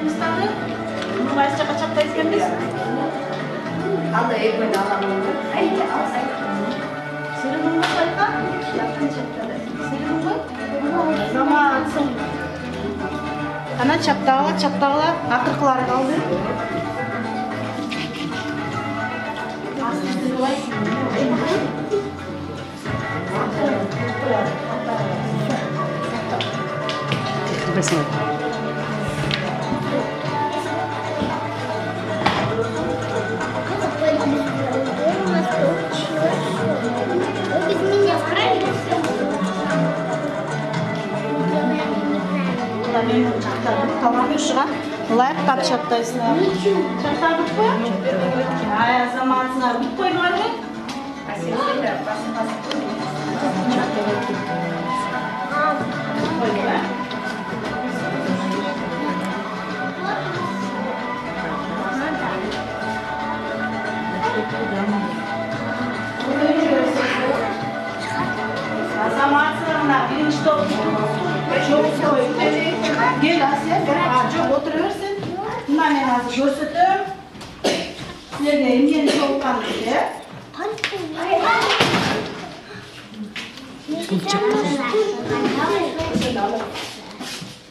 чаптаймыз дагы. Муну кайсы жака чаптайбыз экенбиз? Anda ekmeğini alalım. Haydi al sen. Senin bu sayfa? Yakın çekti. Senin bu? Zaman son. Ana çaptağla akırkılar kaldı. Bismillah. Мен чактадым, талап ушуга лайктап чаптайсыңар. Чактадык мı? Ай, замансыңар бүт койдуңарбы? Койду, а? Замансыңар мына биринчи топ. Çok koyun. Gel Asya, çok oturuyorsun. Bunlar ben hazır görsütüm. Sizlerle yeni soğukkan diye.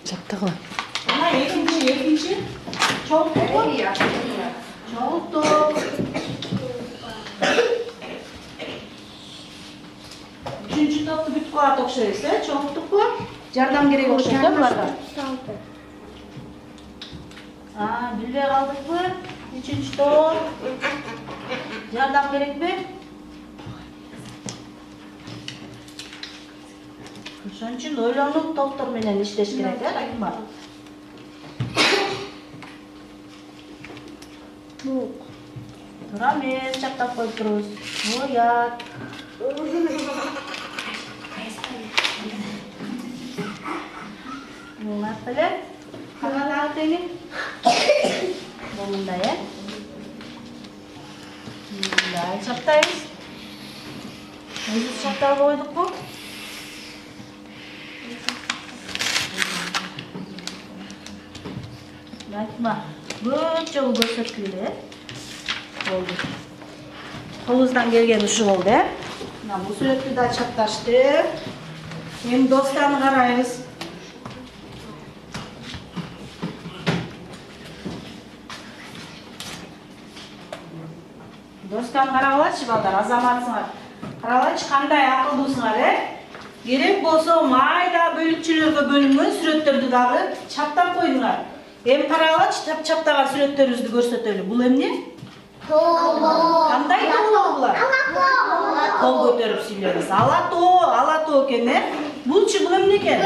Çaptağla. Ama ikinci. Çok top. Çok top. Üçüncü toptu bütün kadar top şöyleyse. Çok topu. Жардам керек окшойт да буларга. Билбей калдыкпы? Үчүнчү топ. Жардам керекпи? Ошон үчүн ойлонуп топтор менен иштеш керек, Рахима. Тура эмес, чактап коюп турубуз. Оят. Мындай канат теңин. Мындай, Мындай чаптайбыз. Өзүбүз чаптап койдукпу? Айтма. Көп жолу көрсөткүлө, Болду. Колубуздан келген ушу болду, Мына бул сүрөттү да чапташтык. Эми достаны карайбыз. Достан карабалачы балдар, азаматсыңар. Карабалачы кандай акылдуусуңар, Керек болсо майда бөлүкчөлөргө бөлүнгөн сүрөттөрдү дагы чаптап койдуңар. Эми карабалачы чаптаган сүрөттөрүбүздү көрсөтөлү. Бул эмне? Кандай тоо булар? Кол көтөрүп сүйлөбүз. Ала тоо экен, Булчу бул эмне экен?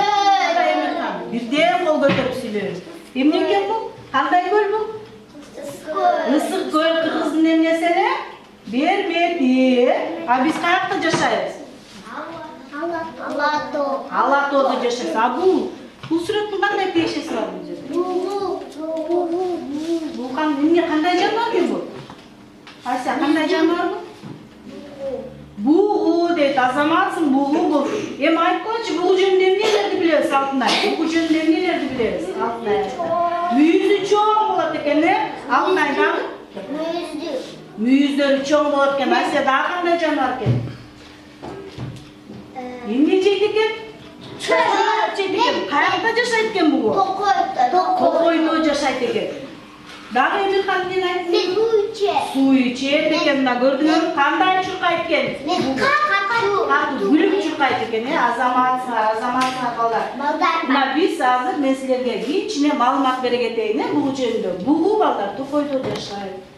Бирден кол көтөрүп сүйлөбүз. Эмне экен бул? Кандай көл бул? Ысык көл кыргыздын эмнесине? Бермети. А биз каякта жашайбыз? Ала-тоодо жашайбыз. А бул сүрөттүн кандай тиешеси бар бул жерде? Бул кандай жаныбар экен бул? Ася, кандай жаныбар бул? Бугу дейт, азаматсың, бугу бул. Эми айтып койчу, бугу жөнүндө эмнелерди билебиз Алтынай? Бугу жөнүндө эмнелерди билебиз Алтынай? Мүйүзү чоң болот экен, Алтынай дагы? Мүйүздөрү чоң болот экен. Асия дагы кандай жаныбар экен? Эмне жейт экен? Чөп жейт экен. Каякта жашайт экен бугу? Токойдо жашайт экен. Дагы Эмирхан эмне айтты? Суу ичет экен. Мына көрдүңөрбү? Кандай чуркайт экен? Катуу күлүп чуркайт экен, азаматсыңар балдар. Мына биз азыр мен силерге кичине маалымат бере кетейин, бугу жөнүндө. Бугу балдар Токойдо жашайт.